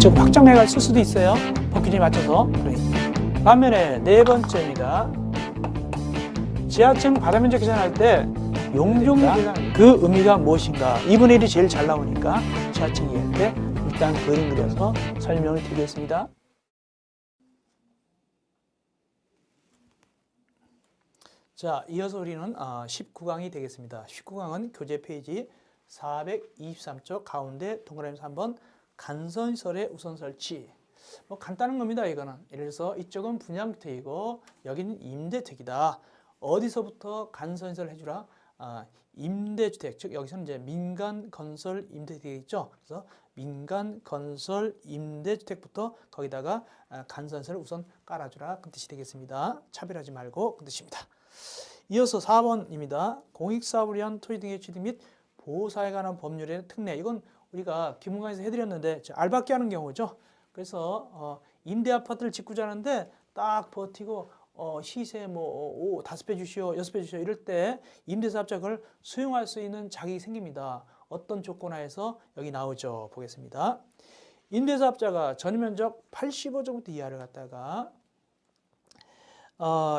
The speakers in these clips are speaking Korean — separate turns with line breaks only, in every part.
즉 확정매각을 쓸 수도 있어요. 법 규정에 맞춰서. 반면에 네 번째입니다. 지하층 바다 면적 계산할 때 용적률 계산 그 의미가 무엇인가? 2분의 1이 제일 잘 나오니까 지하층 이해할 때 일단 그림 그려서 설명을 드리겠습니다. 자, 이어서 우리는 19강이 되겠습니다. 19강은 교재 페이지 423쪽 가운데 동그라미 3번 간선설의 우선 설치. 뭐 간단한 겁니다. 이거는. 예를 들어서 이쪽은 분양주택이고 여기는 임대주택이다. 어디서부터 간선설을 해주라? 임대주택, 즉 여기서는 이제 민간건설 임대주택이겠죠. 그래서 민간건설 임대주택부터 거기다가 간선설을 우선 깔아주라. 그 뜻이 되겠습니다. 차별하지 말고 그 뜻입니다. 이어서 4번입니다. 공익사업을 위한 토지 등의 취득 및 보호사에 관한 법률의 특례. 이건 우리가 기본강에서 해드렸는데 알박기 하는 경우죠. 그래서 임대 아파트를 짓고자 하는데 딱 버티고 시세 뭐 5배 주시오, 6배 주시오 이럴 때 임대사업자가 그걸 수용할 수 있는 자격이 생깁니다. 어떤 조건 하에서 여기 나오죠. 보겠습니다. 임대사업자가 전유면적 85제곱미터 이하를 갖다가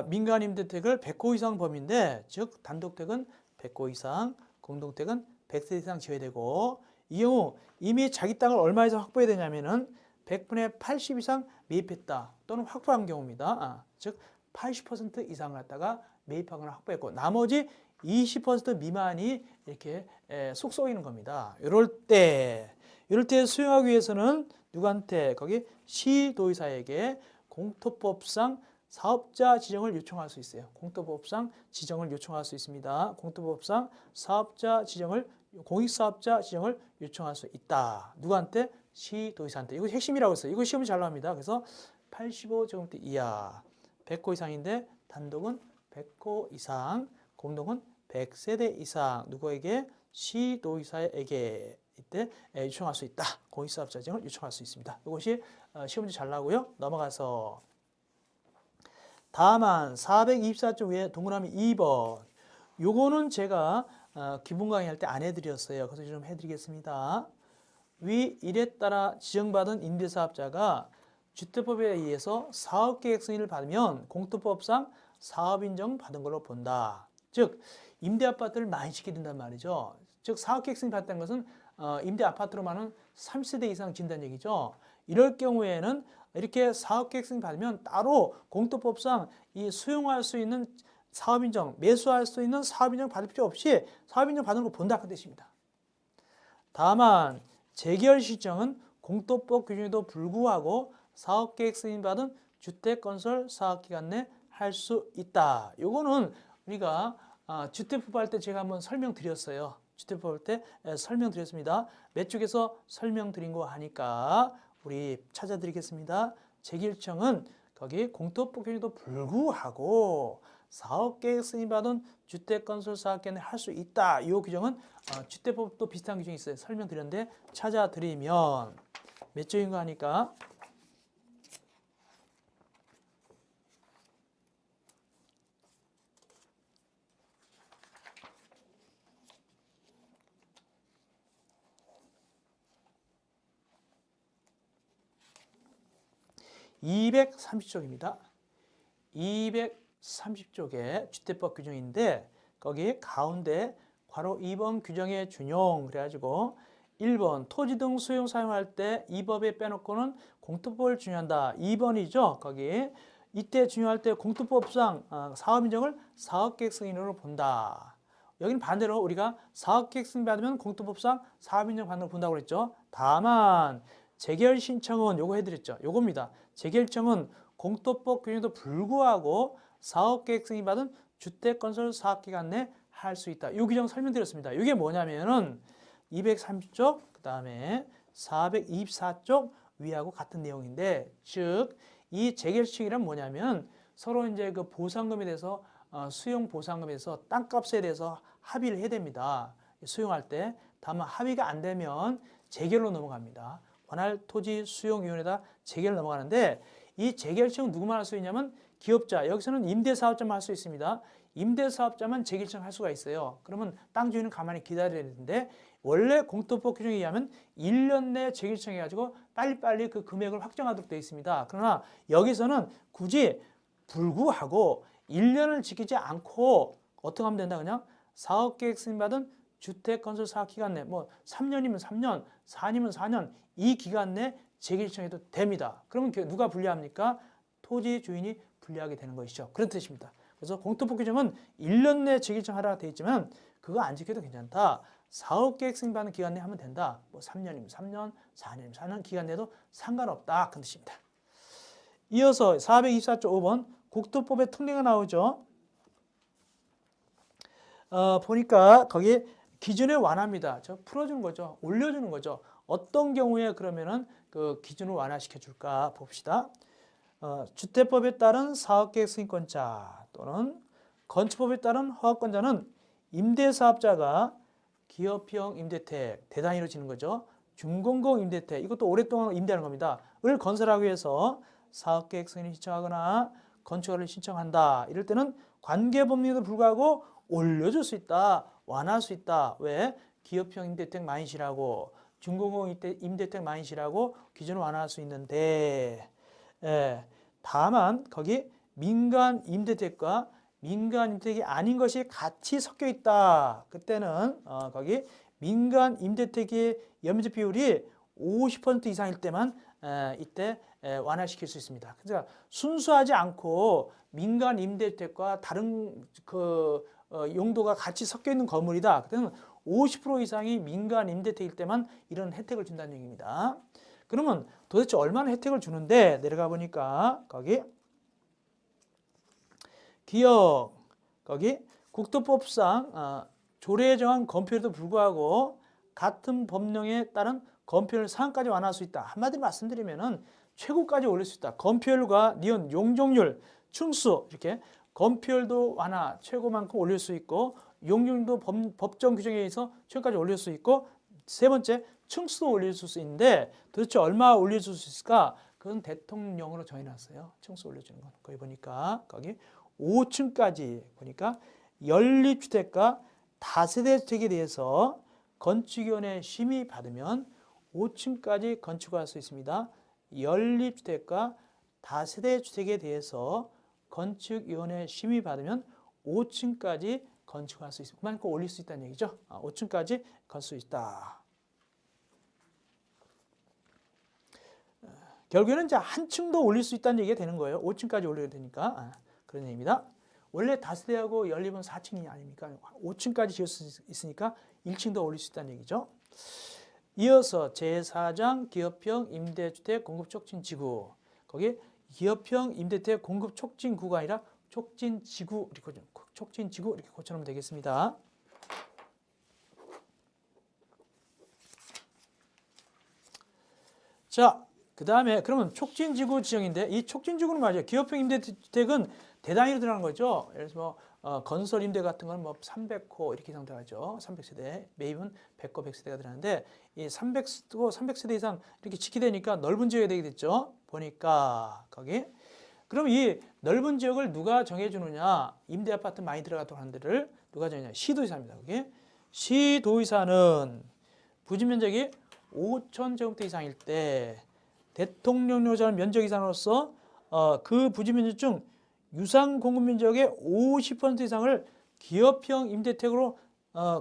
민간 임대택을 100호 이상 범위인데 즉 단독택은 100호 이상, 공동택은 100세 이상 지어야 되고 이 경우 이미 자기 땅을 얼마에서 확보해야 되냐면은 100분의 80 이상 매입했다 또는 확보한 경우입니다. 즉 80% 이상을 갖다가 매입하거나 확보했고 나머지 20% 미만이 이렇게 속 쏘이는 겁니다. 이럴 때 수용하기 위해서는 누구한테 거기 시도의사에게 공토법상 사업자 지정을 요청할 수 있어요. 공토법상 지정을 요청할 수 있습니다. 공토법상 사업자 지정을 공익사업자 지정을 요청할 수 있다. 누구한테? 시도의사한테. 이거 핵심이라고 했어요. 이거 시험이 잘 나옵니다. 그래서 85제곱미터 이하 100호 이상인데 단독은 100호 이상, 공동은 100세대 이상 누구에게? 시도의사에게 이때 요청할 수 있다. 공익사업자 지정을 요청할 수 있습니다. 이것이 시험이 잘 나오고요. 넘어가서 다만 424쪽 위에 동그라미 2번 요거는 제가 기본 강의할 때 안 해드렸어요. 그래서 좀 해드리겠습니다. 위 일에 따라 지정받은 임대사업자가 주택법에 의해서 사업계획 승인을 받으면 공토법상 사업인정 받은 걸로 본다. 즉 임대아파트를 많이 짓게 된단 말이죠. 즉 사업계획 승인 받았다는 것은 임대아파트로만은 30세대 이상 짓는다는 얘기죠. 이럴 경우에는 이렇게 사업계획 승인 받으면 따로 공토법상 이 수용할 수 있는 사업인정, 매수할 수 있는 사업인정 받을 필요 없이 사업인정 받는 걸 본다 그 뜻입니다. 다만 재개월 시점은 공토법 규정에도 불구하고 사업계획 승인받은 주택건설 사업기간 내 할 수 있다. 요거는 우리가 주택법 할 때 제가 한번 설명드렸어요. 주택법 할 때 설명드렸습니다. 몇 쪽에서 설명드린 거 하니까 우리 찾아드리겠습니다. 재개일청은 거기 공토법 규정에도 불구하고 사업계획 승인받은 주택건설 사업기간 내 할 수 있다. 이 규정은 주택법도 비슷한 규정이 있어요. 설명드렸는데 찾아드리면 몇 쪽인 거 하니까 230쪽입니다. 230쪽에 주택법 규정인데 거기 가운데 괄호 2번 규정의 준용 그래가지고 1번 토지 등 수용 사용할 때 이 법에 빼놓고는 공토법을 준용한다. 2번이죠. 거기 이때 준용할 때 공토법상 사업인정을 사업계획 승인으로 본다. 여기는 반대로 우리가 사업계획 승인 받으면 공토법상 사업인정 받는 걸 본다고 그랬죠. 다만 재개월 신청은 요거 해드렸죠. 요겁니다. 재개월청은 공토법 규정에도 불구하고 사업계획 승인 받은 주택건설 사업기간 내 할 수 있다. 이 규정 설명드렸습니다. 이게 뭐냐면은 230쪽 그 다음에 424쪽 위하고 같은 내용인데 즉 이 재개월청이란 뭐냐면 서로 이제 그 보상금에 대해서 수용 보상금에서 땅값에 대해서 합의를 해야 됩니다. 수용할 때 다만 합의가 안 되면 재개월로 넘어갑니다. 관할 토지 수용위원회에다 재개월 넘어가는데 이 재개월청은 누구만 할 수 있냐면 기업자, 여기서는 임대사업자만 할 수 있습니다. 임대사업자만 재결정할 수가 있어요. 그러면 땅 주인은 가만히 기다려야 되는데 원래 공토법 규정에 의하면 1년 내에 재결정해가지고 빨리빨리 그 금액을 확정하도록 되어 있습니다. 그러나 여기서는 굳이 불구하고 1년을 지키지 않고 어떻게 하면 된다 그냥 사업계획 승인받은 주택건설사업기간 내 뭐 3년이면 3년, 4년이면 4년 이 기간 내 재결정해도 됩니다. 그러면 누가 불리합니까? 토지 주인이 불리하게 되는 것이죠. 그런 뜻입니다. 그래서 공토법 규정은 1년 내에 재결정하라고 되어 있지만 그거 안 지켜도 괜찮다. 사업계획 승인받는 기간 내에 하면 된다. 뭐 3년이면 3년, 4년이면 4년 기간 내도 상관없다. 그런 뜻입니다. 이어서 424.5번 국토법의 특례가 나오죠. 보니까 거기 기준을 완화합니다. 저 풀어주는 거죠. 올려주는 거죠. 어떤 경우에 그러면은 그 기준을 완화시켜 줄까 봅시다. 주택법에 따른 사업계획 승인권자 또는 건축법에 따른 허가권자는 임대사업자가 기업형 임대택, 대단위로 지는 거죠. 준공공 임대택, 이것도 오랫동안 임대하는 겁니다. 을 건설하기 위해서 사업계획 승인을 신청하거나 건축허가를 신청한다. 이럴 때는 관계법률에도 불구하고 올려줄 수 있다. 완화할 수 있다. 왜? 기업형 임대택 만이시라고 준공공 임대택 만이시라고 기준을 완화할 수 있는데 다만 거기 민간 임대택과 민간 임대택이 아닌 것이 같이 섞여 있다. 그때는 거기 민간 임대택의 연면적 비율이 50% 이상일 때만 이때 완화시킬 수 있습니다. 그러니까 순수하지 않고 민간 임대택과 다른 그 용도가 같이 섞여 있는 건물이다. 그때는 50% 이상이 민간 임대택일 때만 이런 혜택을 준다는 얘기입니다. 그러면 도대체 얼마나 혜택을 주는데 내려가 보니까 거기 기업 거기 국토법상 조례에 정한 건폐율에도 불구하고 같은 법령에 따른 건폐율 상한까지 완화할 수 있다. 한마디로 말씀드리면은 최고까지 올릴 수 있다. 건폐율과 니은 용적률, 층수 이렇게 건폐율도 완화 최고만큼 올릴 수 있고 용적률도 법정 규정에 의해서 최고까지 올릴 수 있고 세 번째 층수도 올릴 수 있는데 도대체 얼마 올릴 수 있을까? 그건 대통령령으로 정해놨어요. 층수 올려주는 건. 거기 보니까 거기 5층까지 보니까 연립주택과 다세대 주택에 대해서 건축위원회 심의 받으면 5층까지 건축할 수 있습니다. 연립주택과 다세대 주택에 대해서 건축위원회 심의 받으면 5층까지 건축할 수 있습니다. 그만큼 올릴 수 있다는 얘기죠. 5층까지 갈 수 있다. 결국에는 이제 한 층도 올릴 수 있다는 얘기가 되는 거예요. 5층까지 올려야 되니까 그런 얘기입니다. 원래 다세대하고 연립은 4층이 아닙니까? 5층까지 지을 수 있으니까 1층 더 올릴 수 있다는 얘기죠. 이어서 제4장 기업형 임대주택 공급 촉진지구. 거기 기업형 임대주택 공급 촉진구가 아니라 촉진지구 이렇게 고쳐놓으면 되겠습니다. 자, 그 다음에 그러면 촉진지구 지정인데 이 촉진지구는 맞아요. 기업형 임대주택은 대단위로 들어가는 거죠. 예를 들어서 건설 임대 같은 건 뭐 300호 이렇게 이상 들어가죠. 300세대, 매입은 100호 100세대가 들어가는데 이 300호 300세대 이상 이렇게 지키되니까 넓은 지역이 되게 됐죠. 보니까 거기 그럼 이 넓은 지역을 누가 정해주느냐? 임대 아파트 많이 들어가도록 하는 데를 누가 정해주냐? 시도의사입니다. 거기 시도의사는 부지 면적이 5,000제곱미터 이상일 때 대통령령으로 정한 면적 이상으로서 그 부지 면적 중 유상 공급 면적의 50% 이상을 기업형 임대택으로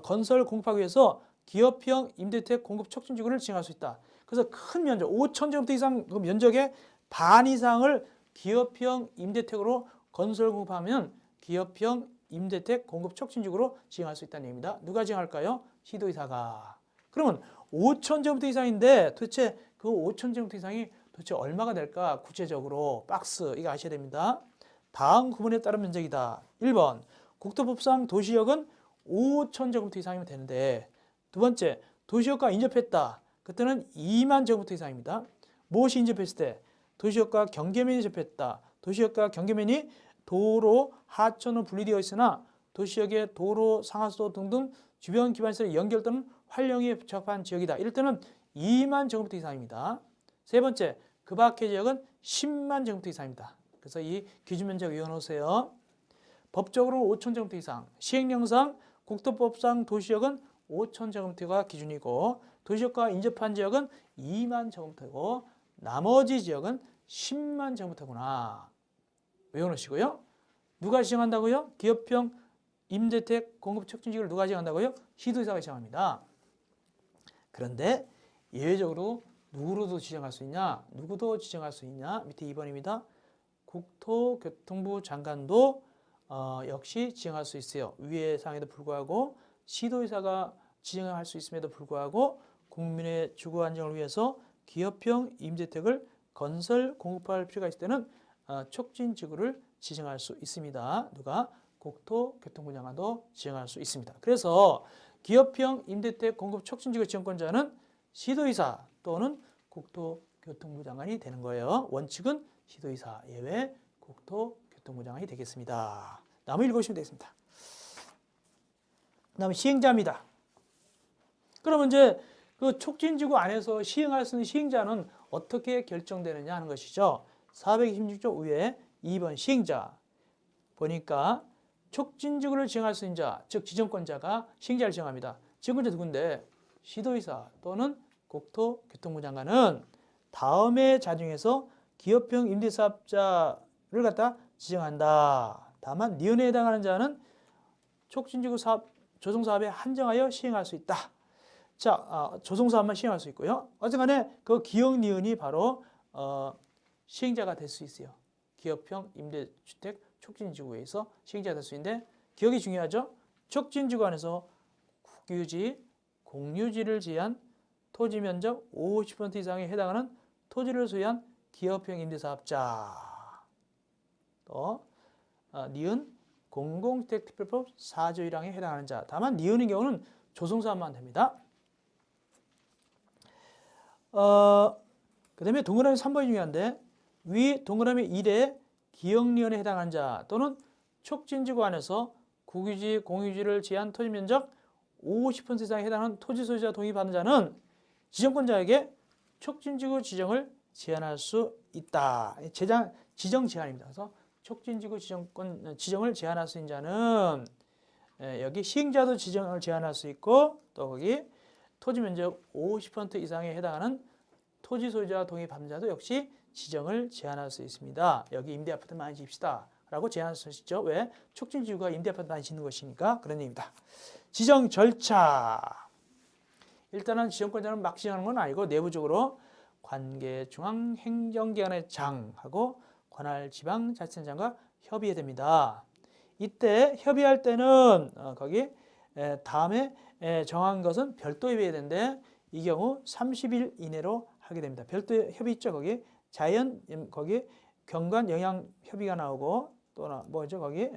건설 공급하기 위해서 기업형 임대택 공급 촉진지구를 지정할 수 있다. 그래서 큰 면적 5,000제곱미터 이상 그 면적의 반 이상을 기업형 임대택으로 건설 공급하면 기업형 임대택 공급 촉진지구로 지정할 수 있다는 얘기입니다. 누가 지정할까요? 시도의사가. 그러면 5,000제곱미터 이상인데 도대체 그 5,000제곱미터 이상이 도대체 얼마가 될까? 구체적으로 박스 이거 아셔야 됩니다. 다음 구분에 따른 면적이다. 1번 국토법상 도시역은 5,000제곱미터 이상이면 되는데 두 번째 도시역과 인접했다. 그때는 2만 제곱미터 이상입니다. 무엇이 인접했을 때? 도시역과 경계면이 접했다. 도시역과 경계면이 도로, 하천으로 분리되어 있으나 도시역의 도로, 상하수도 등등 주변 기반시설이 연결 또는 활용에 적합한 지역이다. 이럴 때는 2만 제곱미터 이상입니다. 세 번째, 그 밖의 지역은 10만 제곱미터 이상입니다. 그래서 이 기준면적 외워놓으세요. 법적으로 5,000제곱미터 이상, 시행령상 국토법상 도시역은 5,000제곱미터가 기준이고 도시역과 인접한 지역은 2만 제곱미터고 나머지 지역은 10만 제곱미터구나. 외워놓으시고요. 누가 지정한다고요? 기업형 임대택 공급 촉진지구를 누가 지정한다고요? 시도지사가 지정합니다. 그런데 예외적으로 누구로도 지정할 수 있냐? 누구도 지정할 수 있냐? 밑에 2번입니다. 국토교통부 장관도 역시 지정할 수 있어요. 위의 사항에도 불구하고 시도지사가 지정할 수 있음에도 불구하고 국민의 주거 안정을 위해서 기업형 임대택을 건설 공급할 필요가 있을 때는 촉진지구를 지정할 수 있습니다. 누가? 국토교통부 장관도 지정할 수 있습니다. 그래서 기업형 임대택 공급 촉진지구 지정권자는 시도지사 또는 국토교통부 장관이 되는 거예요. 원칙은 시도지사 예외 국토교통부 장관이 되겠습니다. 다음을 읽으시면 되겠습니다. 다음에 시행자입니다. 그러면 이제 그 촉진지구 안에서 시행할 수 있는 시행자는 어떻게 결정되느냐 하는 것이죠. 426조 위에 2번 시행자 보니까 촉진지구를 지정할 수 있는 자, 즉 지정권자가 시행자를 지정합니다. 지정권자 누군데? 시도지사 또는 국토교통부 장관은 다음의 자중에서 기업형 임대사업자를 갖다 지정한다. 다만 니은에 해당하는 자는 촉진지구 사업, 조성사업에 한정하여 시행할 수 있다. 자, 조성사업만 시행할 수 있고요. 어쨌간에 그 기역 니은이 바로 시행자가 될 수 있어요. 기업형 임대주택 촉진지구에서 시행자가 될 수 있는데 기억이 중요하죠. 촉진지구 안에서 국유지, 공유지를 제한 토지 면적 50% 이상에 해당하는 토지를 소유한 기업형 임대사업자. 또 니은 공공주택특별법 4조 1항에 해당하는 자. 다만 니은의 경우는 조성사업만 됩니다. 그 다음에 동그라미 3번이 중요한데 위 동그라미 1에 기역니은에 해당하는 자 또는 촉진지구 안에서 국유지, 공유지를 제한 토지 면적 50% 이상에 해당하는 토지 소유자 동의 받는 자는 지정권자에게 촉진지구 지정을 제한할 수 있다. 지정 제한입니다. 그래서 촉진지구 지정을 제한할 수 있는 자는 여기 시행자도 지정을 제한할 수 있고 또 거기 토지 면적 50% 이상에 해당하는 토지 소유자 동의 받는 자도 역시 지정을 제한할 수 있습니다. 여기 임대아파트 많이 짓시다 라고 제한할 수 있죠. 왜? 촉진지구가 임대아파트 많이 짓는 것이니까 그런 얘기입니다. 지정 절차. 일단은 지정권자는 막 지정하는 건 아니고 내부적으로 관계 중앙행정기관의 장하고 관할 지방자치단체장과 협의해야 됩니다. 이때 협의할 때는 거기 다음에 정한 것은 별도 협의해야 되는데 이 경우 30일 이내로 하게 됩니다. 별도 협의 있죠. 거기 자연 거기 경관 영향 협의가 나오고 또 하나 뭐죠? 거기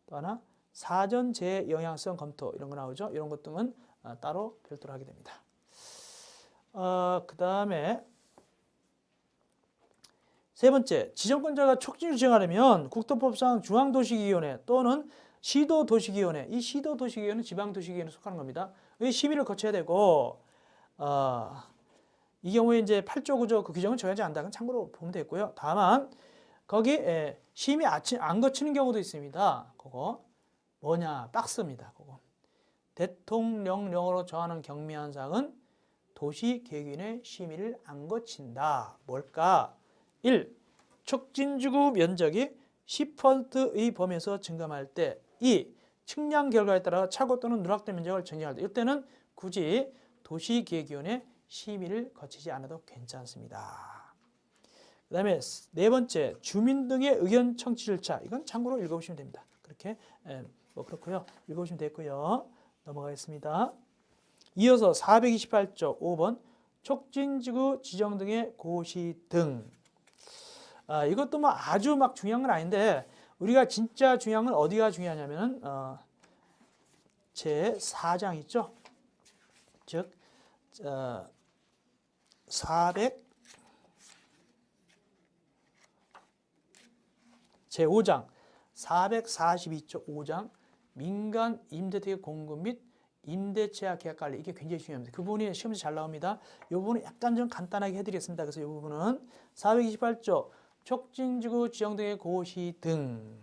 또 하나 사전 재 영향성 검토 이런 거 나오죠. 이런 것들은 따로 별도로 하게 됩니다. 그 다음에 세 번째, 지정권자가 촉진을 지정하려면 국토법상 중앙도시기원회 또는 시도도시기원회, 이 시도도시기원회는 지방도시기원회에 속하는 겁니다. 이 심의를 거쳐야 되고 이 경우에 이제 8조 9조 그 규정은 정하지 않는다. 참고로 보면 되고요. 다만 거기 심의 안 거치는 경우도 있습니다. 그거 뭐냐? 박스입니다. 그거. 대통령령으로 정하는 경미현상은 도시계획위원회 심의를 안 거친다. 뭘까? 1. 촉진지구 면적이 10%의 범위에서 증감할 때 2. 측량 결과에 따라 차고 또는 누락된 면적을 정정할 때 이때는 굳이 도시계획위원회 심의를 거치지 않아도 괜찮습니다. 그 다음에 네 번째, 주민 등의 의견 청취 절차. 이건 참고로 읽어보시면 됩니다. 그렇게 뭐 그렇고요. 읽어보시면 됐고요. 넘어가겠습니다. 이어서 428조 5번 촉진지구 지정 등의 고시 등. 이것도 뭐 아주 막 중요한 건 아닌데 우리가 진짜 중요한 건 어디가 중요하냐면은 제 4장 있죠. 즉 제5장 442조 5장 민간 임대택의 공급 및 임대차 계약 관리 이게 굉장히 중요합니다. 그 부분이 시험에서 잘 나옵니다. 이 부분은 약간 좀 간단하게 해드리겠습니다. 그래서 이 부분은 428조 촉진지구 지정 등의 고시 등.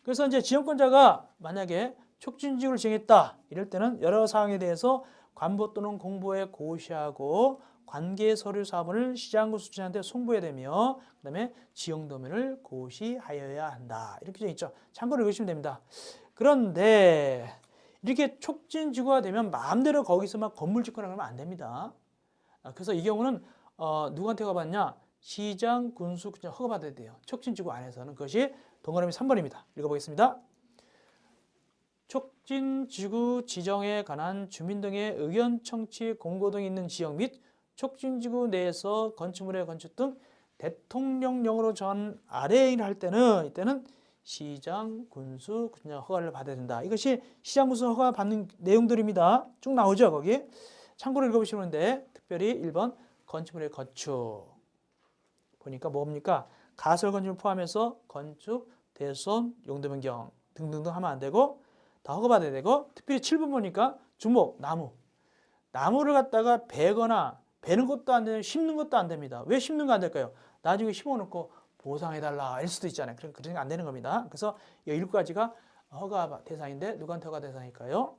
그래서 이제 지정권자가 만약에 촉진지구를 정했다 이럴 때는 여러 사항에 대해서 관보 또는 공보에 고시하고 관계 서류 사본을 시장군 수진한테 송부해야 되며 그다음에 지형 도면을 고시하여야 한다. 이렇게 되어 있죠. 참고로 읽으시면 됩니다. 그런데 이렇게 촉진지구가 되면 마음대로 거기서 막 건물 짓거나 그러면 안 됩니다. 그래서 이 경우는 누구한테 허가받냐? 시장, 군수, 그냥 허가받아야 돼요. 촉진지구 안에서는. 그것이 동그라미 3번입니다. 읽어보겠습니다. 촉진지구 지정에 관한 주민 등의 의견 청취 공고 등이 있는 지역 및 촉진지구 내에서 건축물의 건축 등 대통령령으로 정한 아래의 일을 할 때는 이때는 시장, 군수, 그냥 허가를 받아야 된다. 이것이 시장, 군수 허가 받는 내용들입니다. 쭉 나오죠, 거기. 참고로 읽어보시는데 특별히 1번 건축물의 건축 보니까 뭡니까? 가설 건축을 포함해서 건축, 대손, 용도 변경 등등등 하면 안 되고 다 허가받아야 되고 특별히 7번 보니까 주목, 나무. 나무를 갖다가 베거나 베는 것도 안 되고 심는 것도 안 됩니다. 왜 심는 거 안 될까요? 나중에 심어놓고 보상해달라 일 수도 있잖아요. 그러니까 안 되는 겁니다. 그래서 이 7가지가 허가 대상인데 누구한테 허가 대상일까요?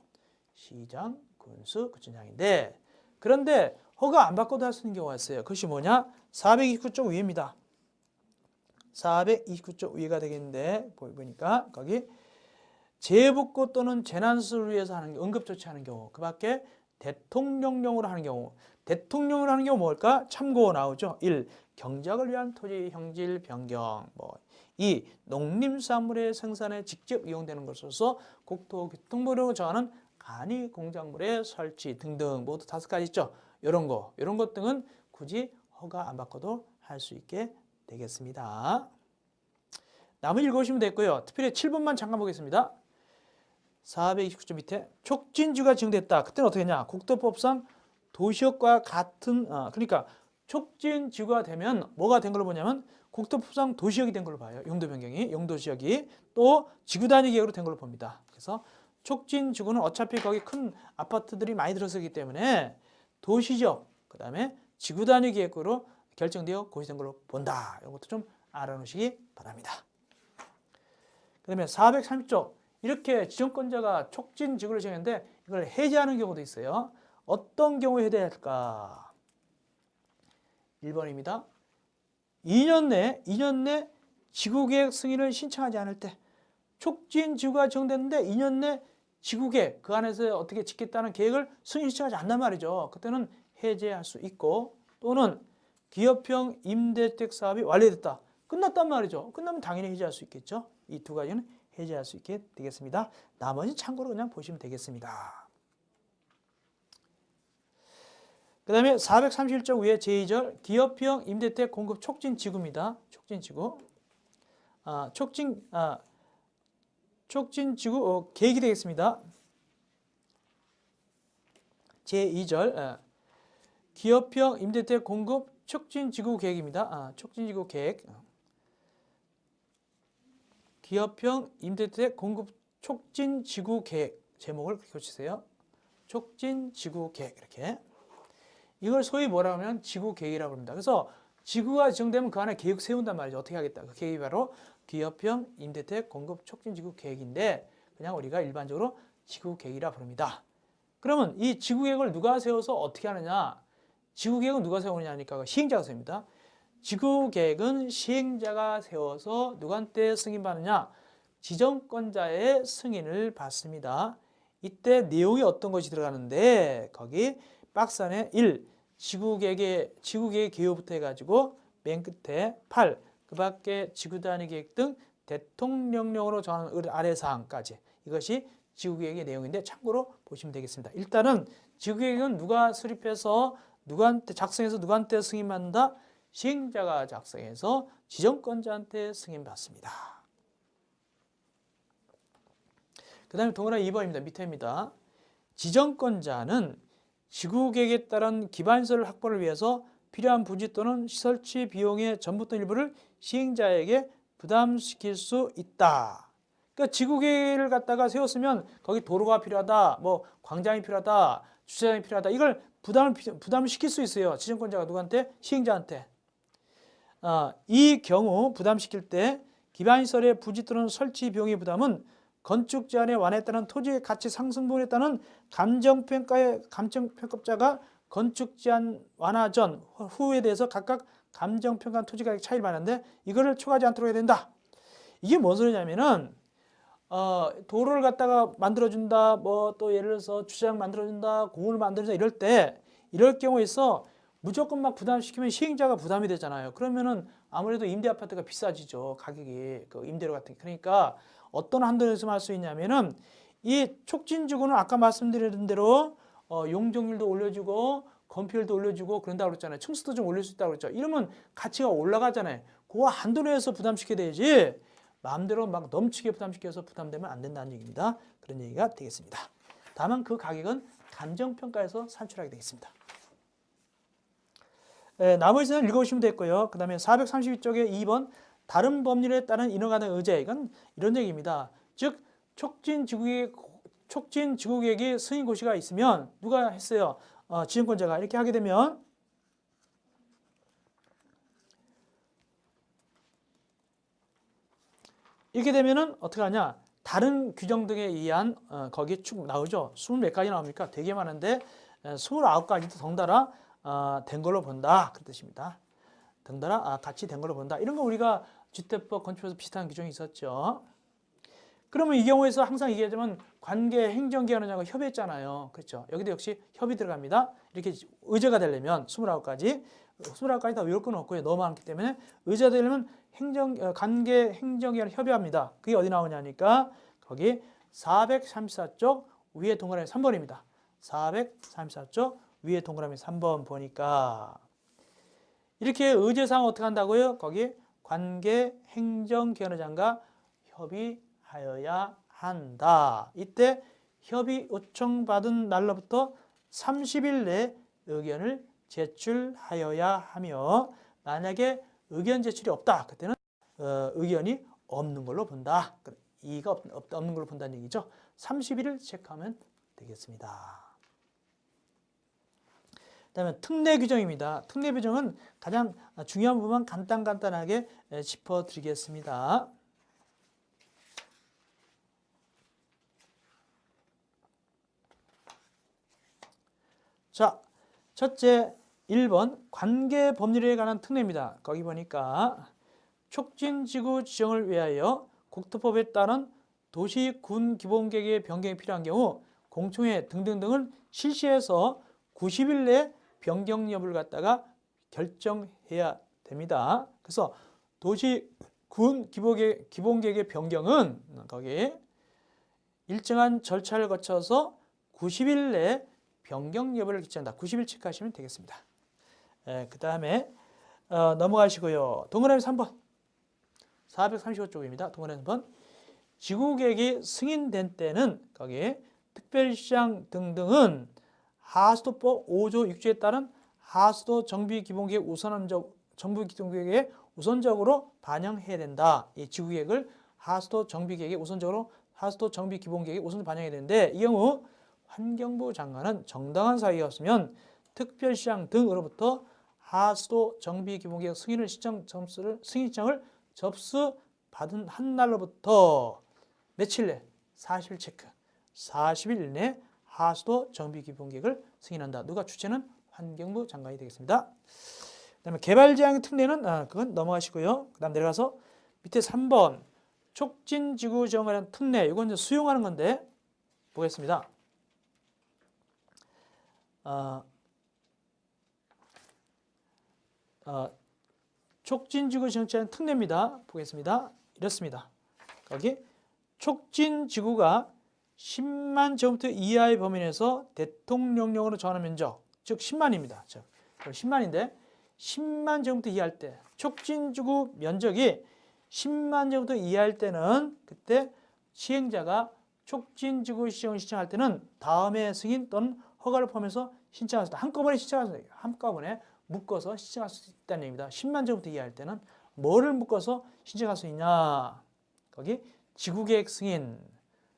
시장, 군수, 구청장인데 그런데 허가 안 받고도 할 수 있는 경우가 있어요. 그것이 뭐냐? 429쪽 위입니다. 429쪽 위가 되겠는데 보니까 거기 재복구 또는 재난수를 위해서 하는 응급조치하는 경우 그 밖에 대통령령으로 하는 경우 대통령으로 하는 경우 뭘까? 참고 나오죠. 1. 경작을 위한 토지 형질 변경 2. 농림수산물의 생산에 직접 이용되는 것으로서 국토교통부로 정하는 간이 공작물의 설치 등등 모두 5가지 있죠. 이런 것 등은 굳이 허가 안 받고도 할 수 있게 되겠습니다. 나머지 읽어보시면 됐고요. 특별히 7번만 잠깐 보겠습니다. 429쪽 밑에 촉진지구가 지정됐다. 그때는 어떻게 했냐? 국토법상 도시역과 같은 그러니까 촉진지구가 되면 뭐가 된 걸로 보냐면 국토법상 도시역이 된 걸로 봐요. 용도 변경이 용도지역이 또 지구 단위 계획으로 된 걸로 봅니다. 그래서 촉진지구는 어차피 거기 큰 아파트들이 많이 들어서기 때문에 도시적 그다음에 지구 단위 계획으로 결정되어 고시된 걸로 본다. 이것도 좀 알아놓으시기 바랍니다. 그다음에 430쪽 이렇게 지정권자가 촉진지구를 정했는데 이걸 해제하는 경우도 있어요. 어떤 경우에 해제해야 할까? 1번입니다. 2년 내 지구계획 승인을 신청하지 않을 때 촉진지구가 정됐는데 2년 내 지구계획 그 안에서 어떻게 짓겠다는 계획을 승인 신청하지 않단 말이죠. 그때는 해제할 수 있고 또는 기업형 임대주택 사업이 완료됐다. 끝났단 말이죠. 끝나면 당연히 해제할 수 있겠죠. 이 2가지는 해제할 수 있게 되겠습니다. 나머지 참고로 그냥 보시면 되겠습니다. 그 다음에 431쪽 위에 제2절 기업형 임대주택 공급 촉진지구입니다. 촉진지구. 촉진지구 계획이 되겠습니다. 제2절 기업형 임대주택 공급 촉진지구 계획입니다. 촉진지구 계획. 기업형 임대주택 공급 촉진지구 계획 제목을 그렇게 고치세요. 촉진지구 계획 이렇게. 이걸 소위 뭐라고 하면 지구계획이라고 합니다. 그래서 지구가 지정되면 그 안에 계획 세운단 말이죠. 어떻게 하겠다. 그 계획이 바로 기업형 임대주택 공급 촉진지구 계획인데 그냥 우리가 일반적으로 지구계획이라 부릅니다. 그러면 이 지구계획을 누가 세워서 어떻게 하느냐. 지구계획은 누가 세우느냐 하니까 시행자가 세웁니다. 지구계획은 시행자가 세워서 누구한테 승인받느냐. 지정권자의 승인을 받습니다. 이때 내용이 어떤 것이 들어가는데 거기 박스 안에 1. 지구계획 개요부터 해가지고 맨 끝에 8. 그 밖에 지구단위 계획 등 대통령령으로 정하는 아래사항까지 이것이 지구계획의 내용인데 참고로 보시면 되겠습니다. 일단은 지구계획은 누가 수립해서 누구한테 작성해서 누구한테 승인받는다? 시행자가 작성해서 지정권자한테 승인받습니다. 그 다음에 동그라미 2번입니다. 밑에입니다. 지정권자는 지구계획에 따른 기반시설 확보를 위해서 필요한 부지 또는 시설치 비용의 전부 또는 일부를 시행자에게 부담시킬 수 있다. 그러니까 지구계획을 갖다가 세웠으면 거기 도로가 필요하다, 뭐 광장이 필요하다, 주차장이 필요하다. 이걸 부담을 시킬 수 있어요. 지정권자가 누구한테? 시행자한테. 이 경우 부담시킬 때 기반시설의 부지 또는 설치 비용의 부담은 건축 제한의 완화에 따른 토지의 가치 상승 부분에 따른 감정평가자가 건축 제한 완화 전 후에 대해서 각각 감정평가 토지 가격 차이를 말하는데 이거를 초과하지 않도록 해야 된다. 이게 뭔 소리냐면은 도로를 갖다가 만들어준다, 뭐 또 예를 들어서 주차장 만들어준다, 공원을 만들어준다 이럴 때 이럴 경우에 있어 무조건 막 부담시키면 시행자가 부담이 되잖아요. 그러면은 아무래도 임대 아파트가 비싸지죠. 가격이 그 임대료 같은 게. 그러니까 어떤 한도에서 할 수 있냐면은 이 촉진지구는 아까 말씀드린 대로 용적률도 올려주고 건폐율도 올려주고 그런다고 그랬잖아요. 층수도 좀 올릴 수 있다고 그랬죠. 이러면 가치가 올라가잖아요. 그 한도 내에서 부담시켜야 되지 마음대로 막 넘치게 부담시켜서 부담되면 안 된다는 얘기입니다. 그런 얘기가 되겠습니다. 다만 그 가격은 감정평가에서 산출하게 되겠습니다. 나머지는 읽어보시면 됐고요. 그 다음에 432쪽에 2번 다른 법률에 따른 인허가된 의제. 이건 이런 얘기입니다. 즉 촉진지구계획이 승인 고시가 있으면 누가 했어요? 지정권자가 이렇게 하게 되면 이렇게 되면은 어떻게 하냐? 다른 규정 등에 의한 거기에 쭉 나오죠. 20몇 가지 나옵니까? 되게 많은데 29가지도 덩달아 된 걸로 본다. 그런 뜻입니다. 덩달아 같이 된 걸로 본다. 이런 거 우리가 주택법, 건축법에서 비슷한 규정이 있었죠. 그러면 이 경우에서 항상 얘기하자면 관계 행정기관하고 협의했잖아요. 그렇죠? 여기도 역시 협의 들어갑니다. 이렇게 의제가 되려면 29가지 다 외울 건 없고요. 너무 많기 때문에 의제가 되려면 관계 행정기관 협의합니다. 그게 어디 나오냐니까 거기 434쪽 위에 동그라미 3번입니다. 434쪽 위에 동그라미 3번 보니까 이렇게 의제사항 어떻게 한다고요? 거기 관계 행정기관장과 협의하여야 한다. 이때 협의 요청받은 날로부터 30일 내에 의견을 제출하여야 하며 만약에 의견 제출이 없다. 그때는 의견이 없는 걸로 본다. 이의가 없는 걸로 본다는 얘기죠. 30일을 체크하면 되겠습니다. 그다음에 특례 규정입니다. 특례 규정은 가장 중요한 부분만 간단하게 짚어드리겠습니다. 자, 첫째 1번 관계 법률에 관한 특례입니다. 거기 보니까 촉진지구 지정을 위하여 국토법에 따른 도시, 군 기본계획의 변경이 필요한 경우 공청회 등등등을 실시해서 90일 내에 변경 여부를 갖다가 결정해야 됩니다. 그래서 도시, 군 기본계획의 변경은 거기 일정한 절차를 거쳐서 90일 내에 변경 여부를 결정한다. 90일 체크하시면 되겠습니다. 그 다음에 넘어가시고요. 동그라미 3번 435쪽입니다. 동그라미 3번 지구계획이 승인된 때는 거기에 특별시장 등등은 하수도법 5조 6조에 따른 하수도 정비기본계획 정비기본계획에 우선적으로 반영해야 된다. 이 지구계획을 하수도 정비계획에 우선적으로 하수도 정비기본계획에 우선 반영해야 되는데 이 경우 환경부 장관은 정당한 사유가 없으면 특별시장 등으로부터 하수도 정비기본계획 승인 신청을 접수받은 한 날로부터 며칠 내 40일 체크 40일 내 하수도 정비기본계획을 승인한다. 누가 주체는 환경부 장관이 되겠습니다. 그다음에 개발지향 특례는 그건 넘어가시고요. 그다음 내려가서 밑에 3번 촉진지구 지정에 관한 특례 이건 이제 수용하는 건데 보겠습니다. 촉진지구 지정에 특례입니다. 보겠습니다. 이렇습니다. 거기 촉진지구가 10만 제곱미터 이하의 범위 내에서 대통령령으로 정하는 면적, 즉 10만입니다. 즉 10만인데 10만 제곱미터 이하일 때 촉진지구 면적이 10만 제곱미터 이하일 때는 그때 시행자가 촉진지구 시정을 신청할 때는 다음에 승인 또는 허가를 포함해서 신청할 수 있다. 한꺼번에 신청할 수 있다. 한꺼번에 묶어서 신청할 수 있다는 얘기입니다. 10만 제곱미터 이하일 때는 뭐를 묶어서 신청할 수 있냐? 거기 지구계획 승인,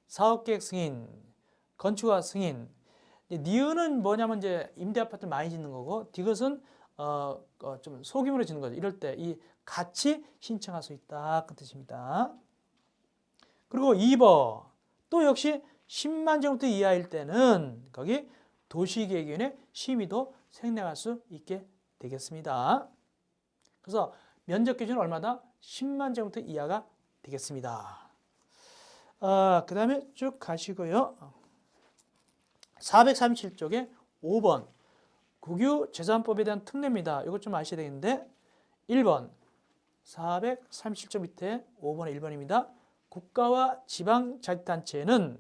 사업계획 승인, 건축허가 승인. 니은은 뭐냐면 이제 임대아파트 많이 짓는 거고, 디귿은 좀 소규모로 짓는 거죠. 이럴 때 이 같이 신청할 수 있다 그 뜻입니다. 그리고 2번 또 역시 10만 제곱미터 이하일 때는 거기 도시계획위원회 심의도 생략할 수 있게 되겠습니다. 그래서 면적 기준은 얼마다? 10만 제곱미터 이하가 되겠습니다. 그 다음에 쭉 가시고요. 437쪽에 5번 국유재산법에 대한 특례입니다. 이것 좀 아셔야 되겠는데 1번 437쪽 밑에 5번의 1번입니다. 국가와 지방자치단체는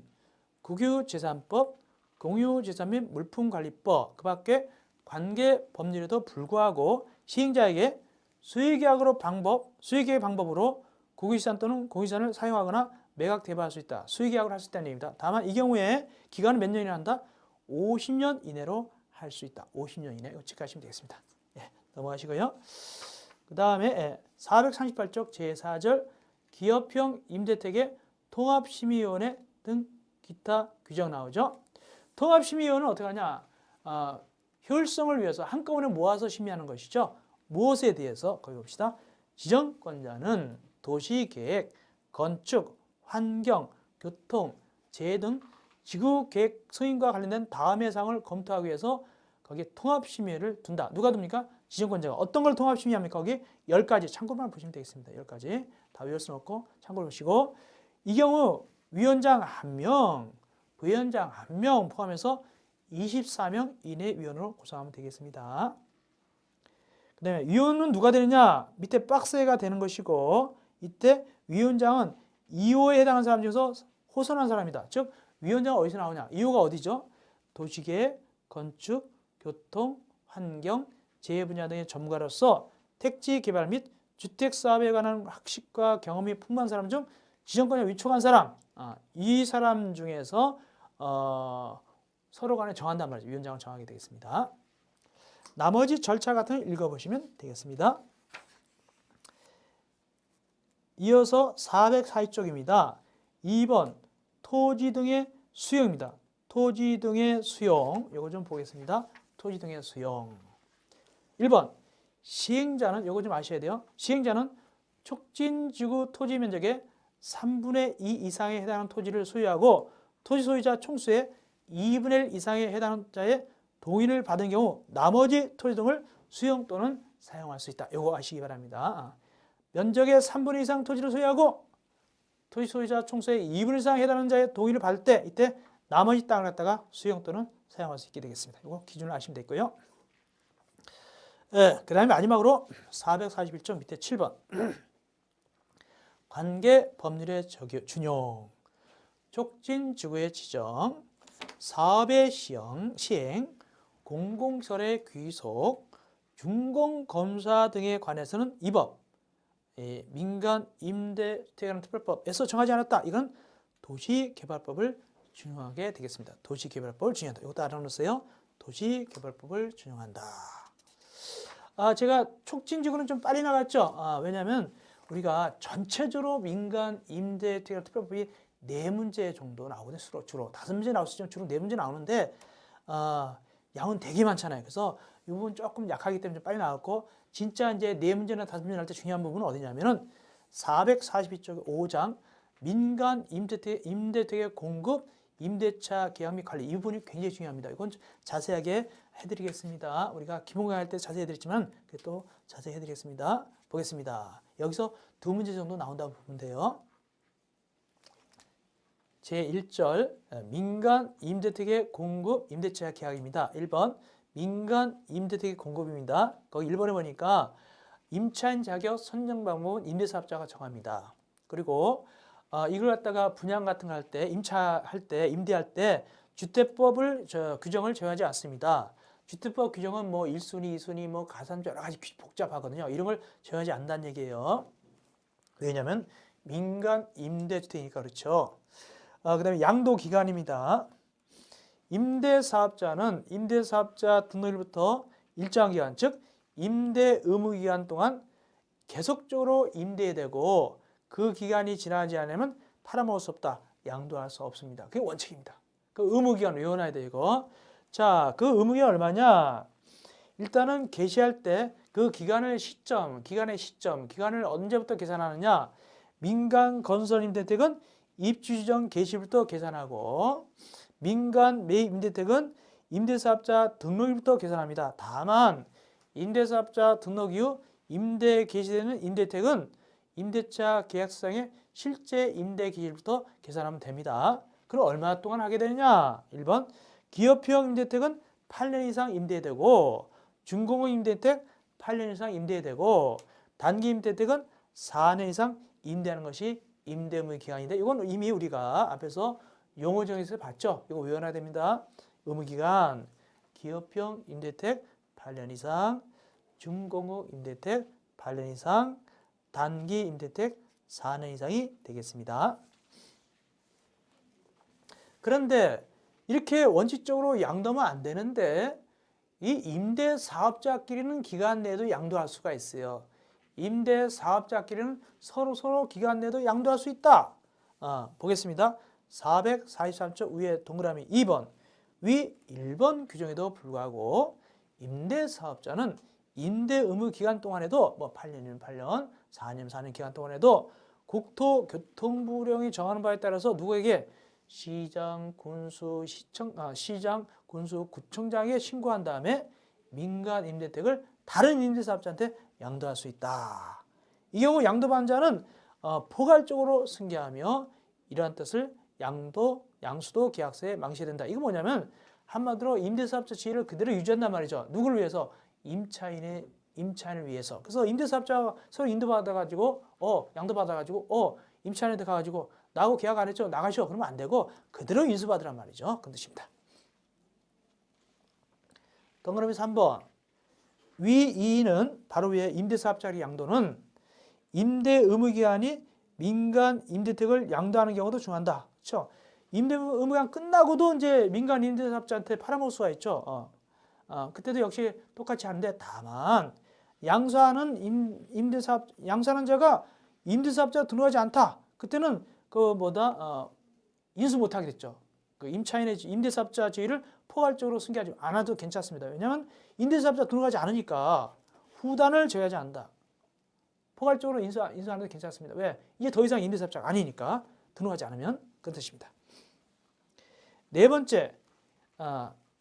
국유재산법, 공유재산 및 물품관리법 그 밖에 관계법률에도 불구하고 시행자에게 수의계획 방법으로 국유資産 또는 공유資産을 사용하거나 매각 대부할 수 있다. 수의계약을 할 수 있다는 얘기입니다. 다만 이 경우에 기간은 몇 년이나 한다? 50년 이내로 할 수 있다. 50년 이내. 이거 체크하시면 되겠습니다. 예, 넘어가시고요. 그 다음에 438쪽 제4절 기업형 임대택의 통합심의위원회 등 기타 규정 나오죠. 통합심의위원회는 어떻게 하냐? 효율성을 위해서 한꺼번에 모아서 심의하는 것이죠. 무엇에 대해서 거기 봅시다. 지정권자는 도시계획, 건축, 환경, 교통, 재해 등 지구계획 승인과 관련된 다음의 사항을 검토하기 위해서 거기에 통합심의를 둔다. 누가 둡니까? 지정권자가. 어떤 걸 통합심의합니까? 거기 10가지 참고만 보시면 되겠습니다. 10가지 다 외울 수는 없고 참고를 보시고 이 경우 위원장 1명, 부위원장 1명 포함해서 24명 이내 위원으로 구성하면 되겠습니다. 그 다음에 위원은 누가 되느냐? 밑에 박스가 되는 것이고 이때 위원장은 2호에 해당하는 사람 중에서 호선한 사람이다. 즉 위원장은 어디서 나오냐? 2호가 어디죠? 도시계획, 건축, 교통, 환경, 재해 분야 등의 전문가로서 택지 개발 및 주택사업에 관한 학식과 경험이 풍부한 사람 중 지정권에 위촉한 사람 이 사람 중에서 서로 간에 정한단 말이죠. 위원장을 정하게 되겠습니다. 나머지 절차 같은 걸 읽어보시면 되겠습니다. 이어서 442쪽입니다. 2번 토지 등의 수용입니다. 토지 등의 수용 이거 좀 보겠습니다. 토지 등의 수용 1번 시행자는 이거 좀 아셔야 돼요. 시행자는 촉진지구 토지 면적의 3분의 2 이상에 해당하는 토지를 소유하고 토지 소유자 총수의 2분의 1 이상에 해당하는 자의 동의를 받은 경우 나머지 토지 등을 수용 또는 사용할 수 있다. 이거 아시기 바랍니다. 면적의 3분의 2 이상 토지를 소유하고 토지 소유자 총수의 2분의 1 이상에 해당하는 자의 동의를 받을 때 이때 나머지 땅을 갖다가 수용 또는 사용할 수 있게 되겠습니다. 이거 기준을 아시면 되고요. 그 다음에 마지막으로 441쪽 밑에 7번 관계 법률의 준용 촉진지구의 지정 사업의 시행 공공시설의 귀속 준공검사 등에 관해서는 이 법 민간 임대주택에 관한 특별법에서 정하지 않았다. 이건 도시개발법을 준용하게 되겠습니다. 도시개발법을 준용한다. 이것도 알아놓으세요. 도시개발법을 준용한다. 제가 촉진지구는 좀 빨리 나갔죠. 왜냐하면 우리가 전체적으로 민간 임대주택 특별법이 4문제 정도 나오거든요. 주로 5문제 나올 수 있지만 주로 4문제 나오는데 양은 되게 많잖아요. 그래서 이 부분 조금 약하기 때문에 좀 빨리 나왔고 진짜 이제 4문제나 5문제 나올 때 중요한 부분은 어디냐면은 442쪽 5장 민간 임대주택의 공급, 임대차 계약 및 관리 이 부분이 굉장히 중요합니다. 이건 자세하게 해드리겠습니다. 우리가 기본강 할 때 자세히 해드렸지만 또 자세히 해드리겠습니다. 보겠습니다. 여기서 2문제 정도 나온다고 보면 돼요. 제1절 민간 임대택의 공급 임대차 계약입니다. 1번 민간 임대택의 공급입니다. 거기 1번에 보니까 임차인 자격 선정 방법은 임대사업자가 정합니다. 그리고 이걸 갖다가 분양 같은 거 할 때 임차할 때 임대할 때 주택법을 규정을 제외하지 않습니다. 주택법 규정은 뭐 1순위, 2순위, 뭐 가산점 여러 가지 복잡하거든요. 이런 걸 제외하지 않는다는 얘기예요. 왜냐하면 민간 임대주택이니까 그렇죠. 그 다음에 양도기간입니다. 임대사업자는 임대사업자 등록일부터 일정한 기간, 즉 임대 의무기간 동안 계속적으로 임대되고 그 기간이 지나지 않으면 팔아먹을 수 없다. 양도할 수 없습니다. 그게 원칙입니다. 그 의무기간 외워놔야 돼요. 이거. 자, 그 의무기간 얼마냐? 일단은 개시할 때 그 기간의 시점, 기간을 언제부터 계산하느냐? 민간 건설 임대택은 입주 지정 개시부터 계산하고 민간 매입 임대택은 임대사업자 등록일부터 계산합니다. 다만 임대사업자 등록 이후 임대 개시되는 임대택은 임대차 계약서상의 실제 임대 기일부터 계산하면 됩니다. 그럼 얼마 동안 하게 되느냐? 1번 기업형 임대택은 8년 이상 임대되고 준공업 임대택 8년 이상 임대되고 단기 임대택은 4년 이상 임대하는 것이 임대 의무 기간인데 이건 이미 우리가 앞에서 용어 정의에서 봤죠. 이거 외워놔야 됩니다. 의무 기간 기업형 임대택 8년 이상, 준공업 임대택 8년 이상, 단기 임대택 4년 이상이 되겠습니다. 그런데 이렇게 원칙적으로 양도하면 안 되는데 이 임대사업자끼리는 기간 내에도 양도할 수가 있어요. 임대사업자끼리는 서로 기간 내에도 양도할 수 있다. 보겠습니다. 443쪽 위에 동그라미 2번 위 1번 규정에도 불구하고 임대사업자는 임대 의무 기간 동안에도 뭐 8년이면 8년, 4년이면 4년 기간 동안에도 국토교통부령이 정하는 바에 따라서 누구에게 시장, 군수, 구청장에 신고한 다음에 민간 임대택을 다른 임대사업자한테 양도할 수 있다. 이 경우 양도받은 자는 포괄적으로 승계하며 이러한 뜻을 양수도 계약서에 망시해야 된다. 이거 뭐냐면 한마디로 임대사업자 지위를 그대로 유지한단 말이죠. 누구를 위해서? 임차인을 위해서. 그래서 임대사업자가 서로 양도받아가지고 임차인한테 가가지고 나하고 계약 안 했죠? 나가시오. 그러면 안 되고 그대로 인수받으란 말이죠. 그런 뜻입니다. 동그라미 3번 위 2는 바로 위에 임대사업자의 양도는 임대 의무기간이 민간 임대택을 양도하는 경우도 중요한다. 그렇죠? 임대 의무기간 끝나고도 이제 민간 임대사업자한테 팔아먹을 수가 있죠. 그때도 역시 똑같이 하는데 다만 양수하는 자가 임대사업자가 등록하지 않다. 그때는 인수 못하게 됐죠. 그 임차인의 임대사업자 지위를 포괄적으로 승계하지 않아도 괜찮습니다. 왜냐하면 임대사업자 등록하지 않으니까 후단을 제외하지 않는다. 포괄적으로 인수하는 게 괜찮습니다. 왜? 이게 더 이상 임대사업자가 아니니까 등록하지 않으면 그런 뜻입니다. 네 번째,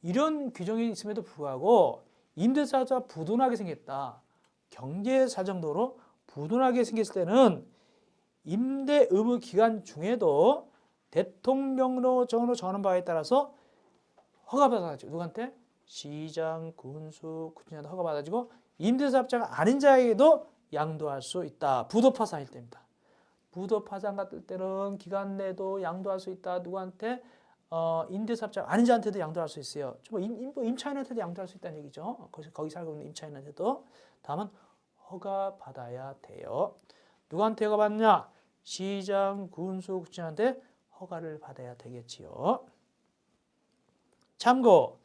이런 규정이 있음에도 불구하고 임대사업자가 부도나게 생겼다. 경제사정도로 부도나게 생겼을 때는 임대 의무 기간 중에도 대통령령으로 정하는 바에 따라서 허가받아가지고 누구한테? 시장, 군수, 구청장한테 허가받아가지고 임대사업자가 아닌 자에게도 양도할 수 있다. 부도파산일 때입니다. 부도파산 같을 때는 기간 내도 양도할 수 있다. 누구한테? 임대사업자가 아닌 자한테도 양도할 수 있어요. 임차인한테도 양도할 수 있다는 얘기죠. 거기 살고 있는 임차인한테도. 다만 허가받아야 돼요. 누구한테 허가받느냐? 시장, 군수, 구청장한테 허가를 받아야 되겠지요. 참고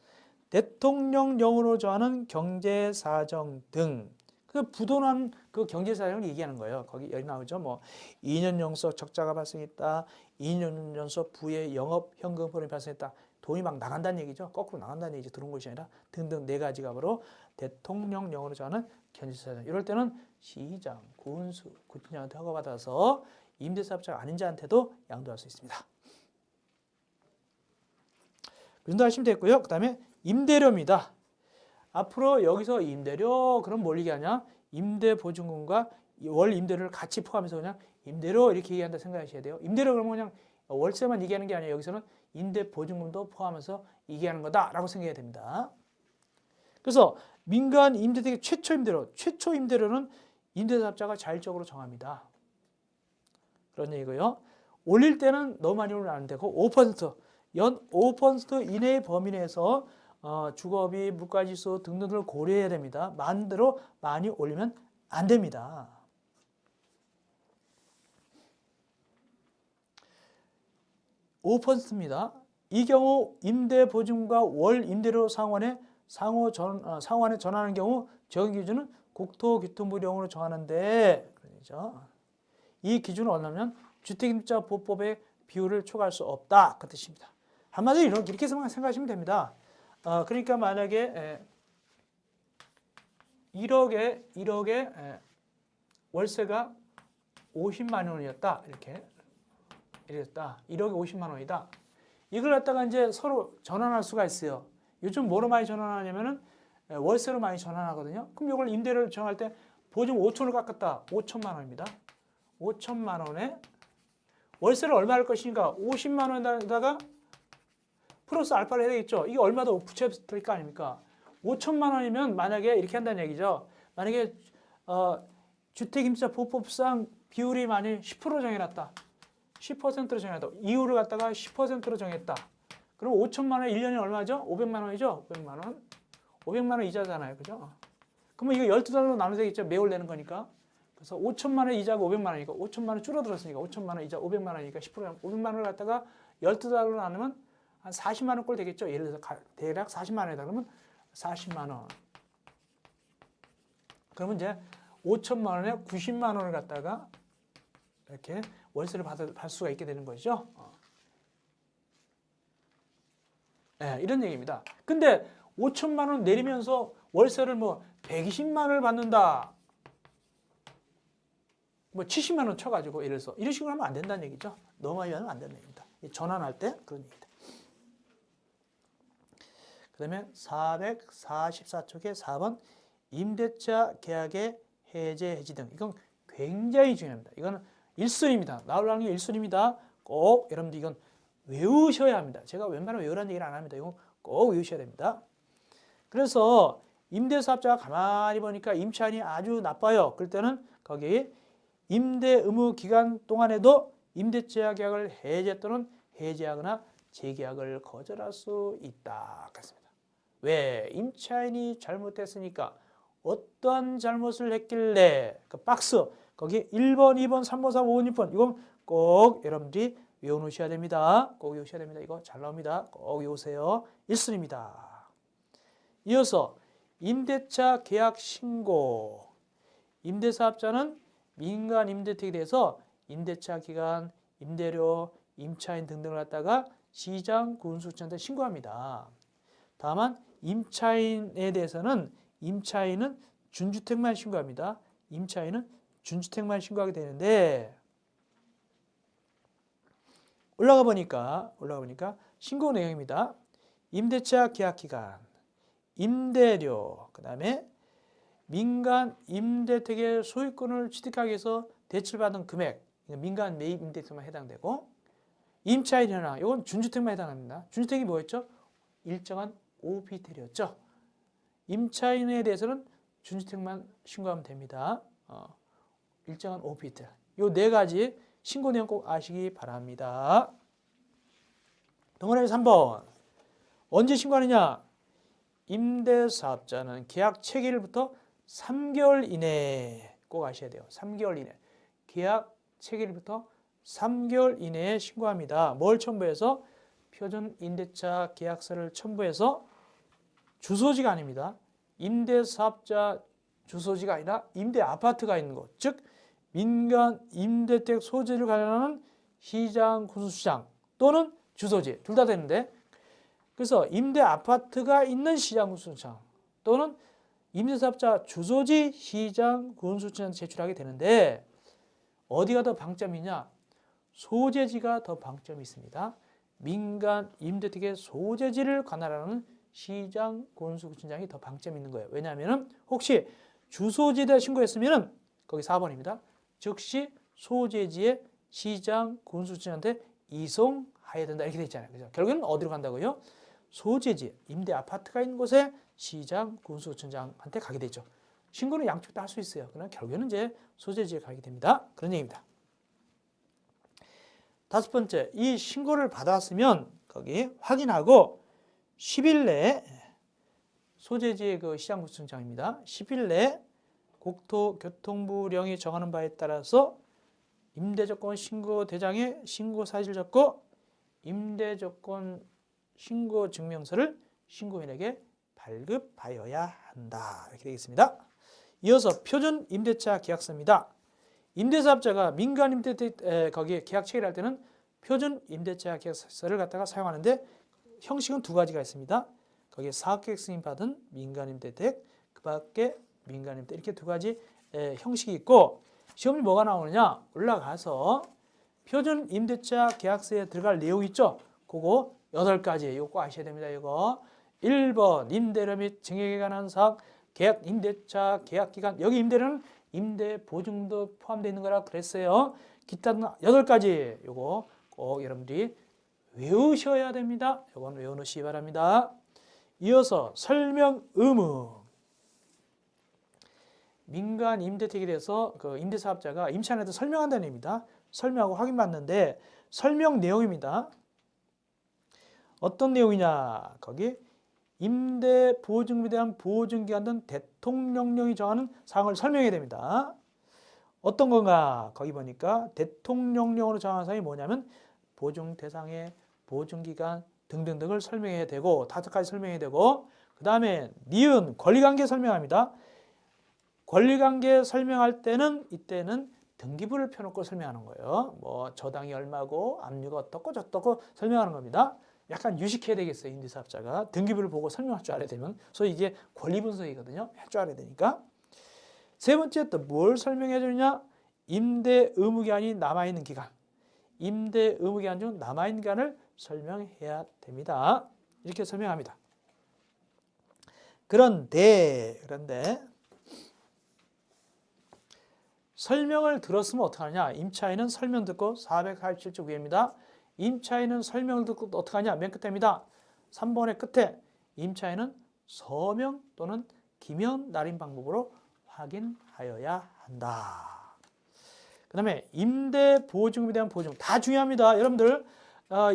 대통령령으로 정하는 경제사정 등 그 부도난 그 경제사정을 얘기하는 거예요. 거기 여기 나오죠. 뭐 2년 연속 적자가 발생했다. 2년 연속 부의 영업 현금 흐름이 발생했다. 돈이 막 나간다는 얘기죠. 거꾸로 나간다는 얘기죠. 들어온 것이 아니라 등등 네 가지가 바로 대통령령으로 정하는 경제사정. 이럴 때는 시장, 군수, 구청장한테 허가받아서 임대사업자가 아닌 자한테도 양도할 수 있습니다. 그 정도 하시면 되고요. 그 다음에 임대료입니다. 앞으로 여기서 임대료 그럼 뭘 얘기하냐? 임대보증금과 월 임대료를 같이 포함해서 그냥 임대료 이렇게 얘기한다 생각하셔야 돼요. 임대료 그러면 그냥 월세만 얘기하는 게 아니에요. 여기서는 임대보증금도 포함해서 얘기하는 거다라고 생각해야 됩니다. 그래서 민간 임대택의 최초 임대료는 임대사업자가 자율적으로 정합니다. 그런 얘기고요. 올릴 때는 너무 많이 올리면 안 되고 5%, 연 5% 이내의 범위 내에서 주거비, 물가지수 등등을 고려해야 됩니다. 마음대로 많이 올리면 안 됩니다. (5%입니다) 이 경우 임대보증금과 월 임대료 상환에 전하는 경우 적용 기준은 국토교통부령으로 정하는데 그러죠. 이 기준은 얼마냐면 주택임대차보호법의 비율을 초과할 수 없다 그 뜻입니다. 한마디로 이렇게 생각하시면 됩니다. 그러니까 만약에 1억에 월세가 50만 원이었다. 이랬다. 1억에 50만 원이다. 이걸 갖다가 이제 서로 전환할 수가 있어요. 요즘 뭐로 많이 전환하냐면은 월세로 많이 전환하거든요. 그럼 이걸 임대료를 정할 때 보증 5천을 깎았다. 5천만 원입니다. 5천만 원에 월세를 얼마 할 것인가? 50만 원에다가 플러스 알파를 해야 되겠죠. 이게 얼마 더 붙여질 거 아닙니까? 5천만 원이면 만약에 이렇게 한다는 얘기죠. 만약에 주택임차 보법상 비율이 만약 10% 정해놨다. 10%로 정해놨다. 이유를 갖다가 10%로 정했다. 그럼 5천만 원에 1년에 얼마죠? 500만 원이죠? 500만 원. 500만 원 이자잖아요. 그죠? 그러면 이거 12달로 나눠야 되겠죠? 매월 내는 거니까. 그래서 5천만 원 이자가 500만 원이니까 5천만 원 줄어들었으니까 5천만 원 이자 500만 원이니까 10% 500만 원을 갖다가 12달로 나누면 한 40만 원 꼴 되겠죠? 예를 들어서 대략 40만 원이다 그러면 40만 원. 그러면 이제 5천만 원에 90만 원을 갖다가 이렇게 월세를 받을 수가 있게 되는 거죠. 네, 이런 얘기입니다. 근데 5천만 원 내리면서 월세를 뭐 120만 원을 받는다. 뭐 70만 원 쳐가지고 예를 들어서 이런 식으로 하면 안 된다는 얘기죠. 너무 많이 하면 안 된다는 얘기입니다. 전환할 때 그런 얘기입니다. 그 다음에 444쪽에 4번 임대차 계약의 해제 해지 등. 이건 굉장히 중요합니다. 이건 1순위입니다. 나오라는 게 1순위입니다. 꼭 여러분들 이건 외우셔야 합니다. 제가 웬만하면 외우라는 얘기를 안 합니다. 이건 꼭 외우셔야 됩니다. 그래서 임대사업자가 가만히 보니까 임차인이 아주 나빠요. 그럴 때는 거기 임대 의무 기간 동안에도 임대차 계약을 해제 또는 해제하거나 재계약을 거절할 수 있다. 그렇습니다. 왜? 임차인이 잘못했으니까 어떠한 잘못을 했길래 그 박스 거기 1번, 2번, 3번, 4번, 5번, 6번 이건 꼭 여러분들이 외워놓으셔야 됩니다. 꼭 외우셔야 됩니다. 이거 잘 나옵니다. 꼭 외우세요. 1순위입니다. 이어서 임대차 계약 신고. 임대사업자는 민간 임대택에 대해서 임대차 기간, 임대료, 임차인 등등을 갖다가 시장 군수청한테 신고합니다. 다만 임차인에 대해서는 임차인은 준주택만 신고합니다. 임차인은 준주택만 신고하게 되는데 올라가 보니까 신고 내용입니다. 임대차 계약 기간, 임대료, 그 다음에 민간 임대택의 소유권을 취득하기 위해서 대출받은 금액, 민간 매입 임대택만 해당되고 임차인 현황, 이건 준주택만 해당합니다. 준주택이 뭐였죠? 일정한 오피텔이었죠. 임차인에 대해서는 준주택만 신고하면 됩니다. 일정한 오피텔. 이 네 가지 신고 내용 꼭 아시기 바랍니다. 동그라미 3번. 언제 신고하느냐? 임대사업자는 계약 체결일부터 3개월 이내에 꼭 아셔야 돼요. 3개월 이내. 계약 체결일부터 3개월 이내에 신고합니다. 뭘 첨부해서? 표준 임대차 계약서를 첨부해서 주소지가 아닙니다. 임대사업자 주소지가 아니라 임대 아파트가 있는 곳, 즉 민간 임대택 소지를 관련하는 시장 군수시장 또는 주소지 둘 다 되는데 그래서 임대 아파트가 있는 시장 군수시장 또는 임대사업자 주소지 시장 군수시장에 제출하게 되는데 어디가 더 방점이냐? 소재지가 더 방점이 있습니다. 민간 임대택의 소재지를 관할하는 시장 군수시장이 더 방점이 있는 거예요. 왜냐하면 혹시 주소지에다 신고했으면 거기 4번입니다. 즉시 소재지의 시장 군수시장한테 이송해야 된다 이렇게 돼 있잖아요. 그죠? 결국에는 어디로 간다고요? 소재지, 임대 아파트가 있는 곳에 시장 군수청장한테 가게 되죠. 신고는 양쪽 다 할 수 있어요. 그러나 결국에는 이제 소재지에 가게 됩니다. 그런 얘기입니다. 다섯 번째, 이 신고를 받았으면 거기 확인하고 10일 내에 소재지의 그 시장 군수청장입니다. 10일 내에 국토교통부령이 정하는 바에 따라서 임대조건 신고 대장에 신고 사실 적고 임대조건 신고 증명서를 신고인에게 발급하여야 한다. 이렇게 되겠습니다. 이어서 표준 임대차 계약서입니다. 임대사업자가 민간 임대택 거기에 계약 체결할 때는 표준 임대차 계약서를 갖다가 사용하는데 형식은 두 가지가 있습니다. 거기에 사업계획 승인 받은 민간 임대택, 그 밖에 민간임대 이렇게 두 가지 형식이 있고 시험이 뭐가 나오느냐 올라가서 표준 임대차 계약서에 들어갈 내용 있죠. 그거 8가지 요거 아셔야 됩니다. 이거 1번 임대료 및 증액에 관한 사항 계약 임대차 계약기간 여기 임대료는 임대 보증도 포함되어 있는 거라 그랬어요. 기타 8가지 요거 꼭 여러분들이 외우셔야 됩니다. 요건 외워놓으시기 바랍니다. 이어서 설명 의무. 민간 임대택에 대해서 그 임대사업자가 임차인한테 설명한다는 얘기입니다. 설명하고 확인받는데 설명 내용입니다. 어떤 내용이냐? 거기 임대 보증금에 대한 보증기간 등 대통령령이 정하는 사항을 설명해야 됩니다. 어떤 건가? 거기 보니까 대통령령으로 정하는 사항이 뭐냐면 보증 대상의 보증기간 등등등을 설명해야 되고 5가지 설명해야 되고 그 다음에 니은 권리관계 설명합니다. 권리관계 설명할 때는 이때는 등기부를 펴놓고 설명하는 거예요. 뭐 저당이 얼마고 압류가 어떻고 저떻고 설명하는 겁니다. 약간 유식해야 되겠어요. 임대사업자가 등기부를 보고 설명할 줄 알아야 되면 소위 이게 권리분석이거든요. 할 줄 알아야 되니까. 세 번째 또 뭘 설명해 주느냐? 임대 의무기한이 남아있는 기간. 임대 의무기간 중 남아있는 기간을 설명해야 됩니다. 이렇게 설명합니다. 그런데 설명을 들었으면 어떡하냐? 임차인은 설명 듣고 447쪽 위에입니다. 임차인은 설명을 듣고 어떡하냐? 맨 끝에입니다. 3번의 끝에 임차인은 서명 또는 기면 날인 방법으로 확인하여야 한다. 그 다음에 임대 보증금에 대한 보증 다 중요합니다. 여러분들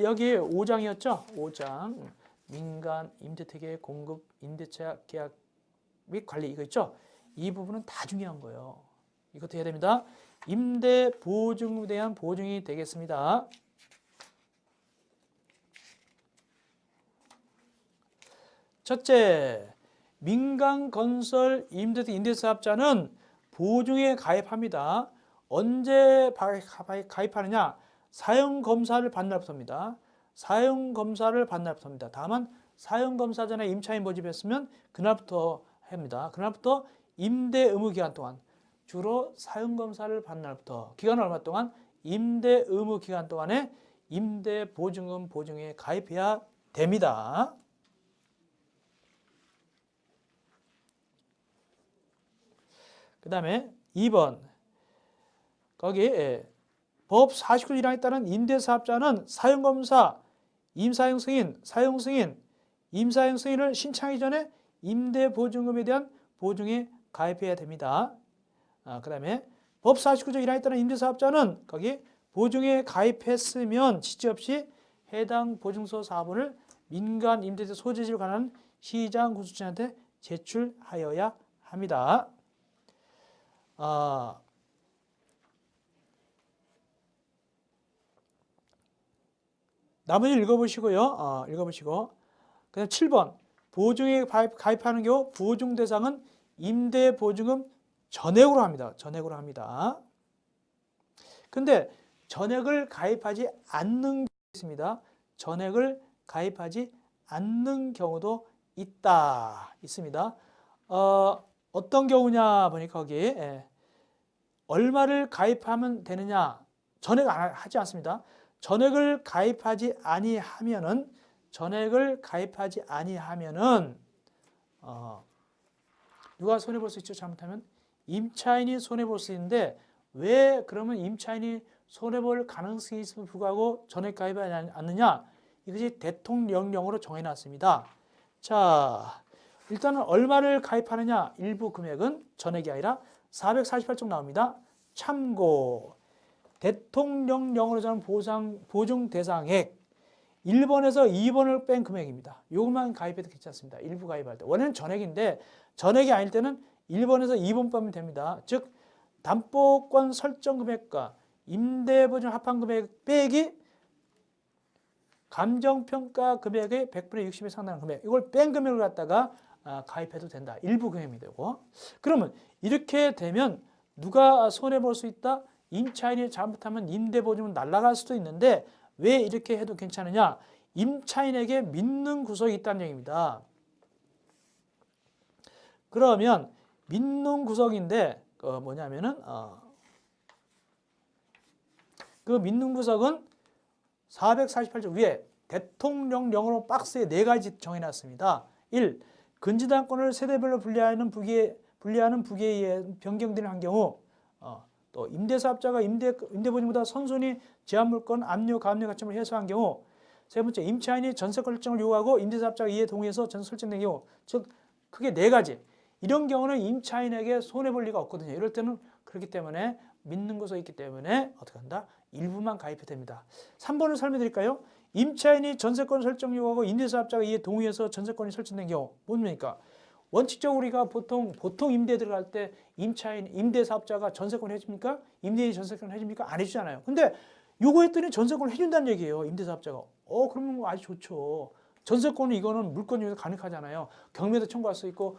여기 5장이었죠? 5장 민간 임대택의 공급 임대차 계약 및 관리 이거 있죠? 이 부분은 다 중요한 거예요. 이것도 해야 됩니다. 임대 보증금에 대한 보증이 되겠습니다. 첫째, 민간 건설 임대택 임대사업자는 보증에 가입합니다. 언제 가입하느냐? 사용검사를 받는 날부터입니다. 사용검사를 받는 날부터입니다. 다만 사용검사 전에 임차인 모집했으면 그날부터 합니다. 그날부터 임대 의무 기간 동안 주로 사용검사를 받는 날부터 기간은 얼마 동안? 임대 의무 기간 동안에 임대 보증금 보증에 가입해야 됩니다. 그 다음에 2번 거기 법 49조 1항에 따른 임대사업자는 사용검사, 임사용승인, 사용승인, 임사용승인을 신청하기 전에 임대보증금에 대한 보증에 가입해야 됩니다. 그 다음에 법 49조 1항에 따른 임대사업자는 거기 보증에 가입했으면 지체 없이 해당 보증서 4본을 민간 임대차 소재지를 관한 시장 구수청한테 제출하여야 합니다. 나머지 읽어보시고요. 읽어보시고 그다음 7번 보증에 가입하는 경우 보증 대상은 임대 보증금 전액으로 합니다. 전액으로 합니다. 근데 전액을 가입하지 않는 경우도 있습니다. 전액을 가입하지 않는 경우도 있습니다. 어떤 경우냐 보니까 거기 얼마를 가입하면 되느냐? 전액 하지 않습니다. 전액을 가입하지 아니하면은 누가 손해 볼 수 있죠? 잘못하면 임차인이 손해 볼 수 있는데 왜 그러면 임차인이 손해 볼 가능성이 있음에도 불구하고 전액 가입하지 않느냐? 이것이 대통령령으로 정해 놨습니다. 자, 일단은 얼마를 가입하느냐? 일부 금액은 전액이 아니라 448쪽 나옵니다. 참고 대통령령으로 정한 보증 대상액 1번에서 2번을 뺀 금액입니다. 이것만 가입해도 괜찮습니다. 일부 가입할 때. 원래는 전액인데 전액이 아닐 때는 1번에서 2번 빼면 됩니다. 즉 담보권 설정 금액과 임대보증 합한 금액 빼기 감정평가 금액의 100분의 60에 상당한 금액 이걸 뺀 금액을 갖다가 가입해도 된다. 일부 금액이 되고 그러면 이렇게 되면 누가 손해볼 수 있다? 임차인이 잘못하면 임대보증은 날아갈 수도 있는데 왜 이렇게 해도 괜찮으냐? 임차인에게 믿는 구석이 있다는 얘기입니다. 그러면 민농 구석인데 뭐냐면은 그 민농 구석은 448조 위에 대통령령으로 박스에 4가지 정해놨습니다. 1. 근저당권을 세대별로 분리하는 부기에 의해 변경되는 경우 또 임대사업자가 임대보증보다 선순위 제한물권 압류, 가압류 가점을 해소한 경우 세 번째, 임차인이 전세권 설정을 요구하고 임대사업자가 이에 동의해서 전세 설정된 경우 즉 크게 4가지 이런 경우는 임차인에게 손해볼 리가 없거든요. 이럴 때는 그렇기 때문에 믿는 것이 있기 때문에 어떻게 한다? 일부만 가입해야 됩니다. 3번을 설명드릴까요? 임차인이 전세권 설정 요구하고 임대사업자가 이에 동의해서 전세권이 설정된 경우 뭡니까? 원칙적으로 우리가 보통 임대 들어갈 때 임대사업자가 전세권 해줍니까? 임대인이 전세권 해줍니까? 안 해주잖아요. 근데 요구했더니 전세권을 해준다는 얘기예요. 임대사업자가. 그러면 아주 좋죠. 전세권은 이거는 물권 중에서 가능하잖아요. 경매도 청구할 수 있고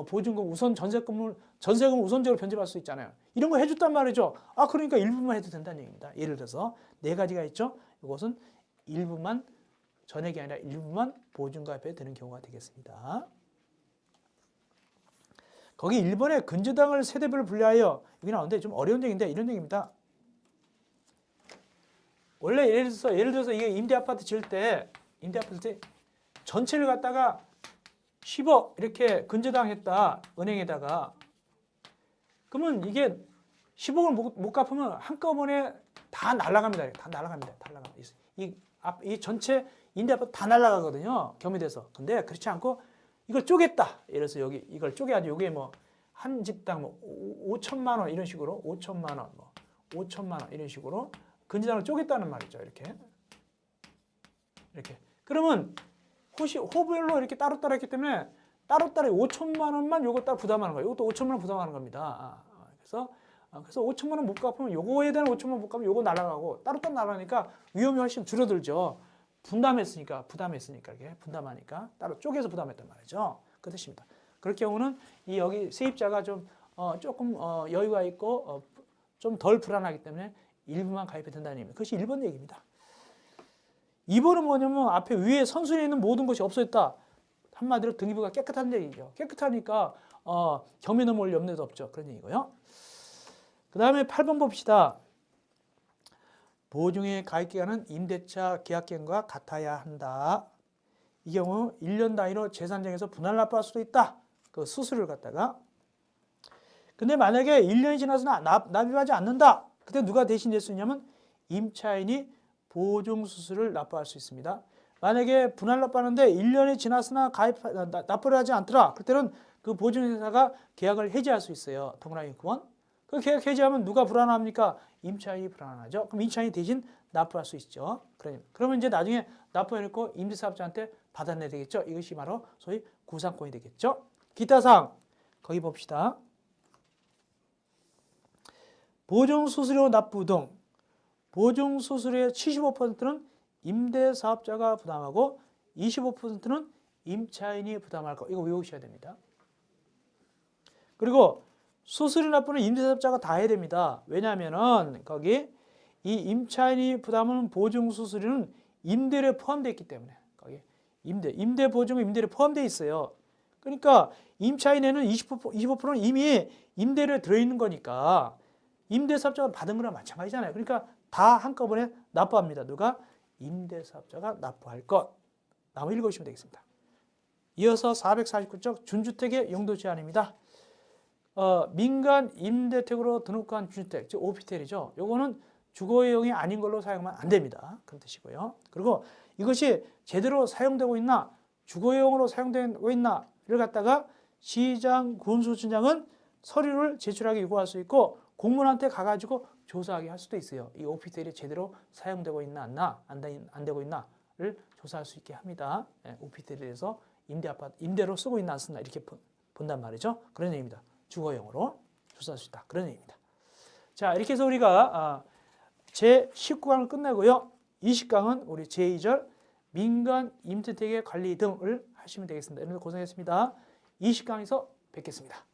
보증금 우선 전세금 우선적으로 변제할 수 있잖아요. 이런 거 해줬단 말이죠. 그러니까 일부만 해도 된다는 얘기입니다. 예를 들어서 4가지가 있죠. 이것은 일부만 전액이 아니라 일부만 보증가입해야 되는 경우가 되겠습니다. 거기 1번에 근저당을 세대별로 분리하여 여기 나오는데 좀 어려운 얘기인데 이런 얘기입니다. 원래 예를 들어서 이게 임대아파트 지을 때 전체를 갖다가 10억 이렇게 근저당했다 은행에다가 그러면 이게 10억을 못 갚으면 한꺼번에 다 날아갑니다. 다 날아갑니다. 이 전체 임대아파트 다 날아가거든요. 경매돼서. 근데 그렇지 않고 이걸 쪼갰다. 예를 들어서 여기 이걸 쪼개야지. 이게 뭐 한 집당 뭐 5천만 원 이런 식으로 5천만 원, 뭐 5천만 원 이런 식으로 근저당을 쪼갰다는 말이죠. 이렇게. 그러면 호별로 이렇게 따로따로 했기 때문에 따로따로 5천만 원만 요거 따로 부담하는 거예요. 이것도 5천만 원 부담하는 겁니다. 그래서 5천만 원 못 갚으면 요거에 대한 5천만 원 못 갚으면 요거 날아가고 따로따로 날아가니까 위험이 훨씬 줄어들죠. 부담했으니까 이렇게 분담하니까 따로 쪼개서 부담했단 말이죠. 그 뜻입니다. 그럴 경우는 여기 세입자가 좀 조금 여유가 있고 좀 덜 불안하기 때문에 일부만 가입해야 된다는 얘기입니다. 그것이 1번 얘기입니다. 2번은 뭐냐면 앞에 위에 선순위에 있는 모든 것이 없어졌다. 한마디로 등기부가 깨끗한 얘기죠. 깨끗하니까 경매 넘어올 염려도 없죠. 그런 얘기고요. 그 다음에 8번 봅시다. 보증의 가입기간은 임대차 계약기간과 같아야 한다. 이 경우 1년 단위로 재산정에서 분할 납부할 수도 있다. 그 수수료를 갖다가. 근데 만약에 1년이 지나서 납입하지 않는다. 그때 누가 대신 낼 수 있냐면 임차인이 보증수수료를 납부할 수 있습니다. 만약에 분할 납부하는데 1년이 지났으나 납부를 하지 않더라. 그때는 그 보증회사가 계약을 해지할 수 있어요. 동그라미 9번. 그 계약 해지하면 누가 불안합니까? 임차인이 불안하죠. 그럼 임차인이 대신 납부할 수 있죠. 그러면 이제 나중에 납부해놓고 임대사업자한테 받아내야 되겠죠. 이것이 바로 소위 구상권이 되겠죠. 기타 사항 거기 봅시다. 보증수수료 납부 등 보증수수료의 75%는 임대사업자가 부담하고 25%는 임차인이 부담할 거. 이거 외우셔야 됩니다. 그리고 수수료 납부는 임대사업자가 다 해야 됩니다. 왜냐하면 거기 이 임차인이 부담하는 보증수수료는 임대료에 포함되어 있기 때문에 거기 임대보증은 임대료에 포함되어 있어요. 그러니까 임차인에는 25%는 이미 임대료에 들어있는 거니까 임대사업자가 받은 거랑 마찬가지잖아요. 그러니까 다 한꺼번에 납부합니다. 누가? 임대사업자가 납부할 것. 나머지 읽어주시면 되겠습니다. 이어서 449쪽 준주택의 용도 제한입니다. 민간 임대택으로 등록한 주택, 즉 오피스텔이죠. 요거는 주거용이 아닌 걸로 사용하면 안 됩니다. 그런 뜻이고요. 그리고 이것이 제대로 사용되고 있나, 주거용으로 사용되고 있나를 갖다가 시장, 군수청장은 서류를 제출하기 요구할 수 있고 공무원한테 가가지고 조사하게 할 수도 있어요. 이 오피스텔이 제대로 사용되고 있나 안 되고 있나를 조사할 수 있게 합니다. 오피스텔에 대해서 임대로 쓰고 있나 안 쓰나 이렇게 본단 말이죠. 그런 의미입니다. 주거용으로 조사할 수 있다. 그런 의미입니다. 자, 이렇게 해서 우리가 제19강을 끝내고요. 20강은 우리 제2절 민간 임대택의 관리 등을 하시면 되겠습니다. 여러분 고생했습니다. 20강에서 뵙겠습니다.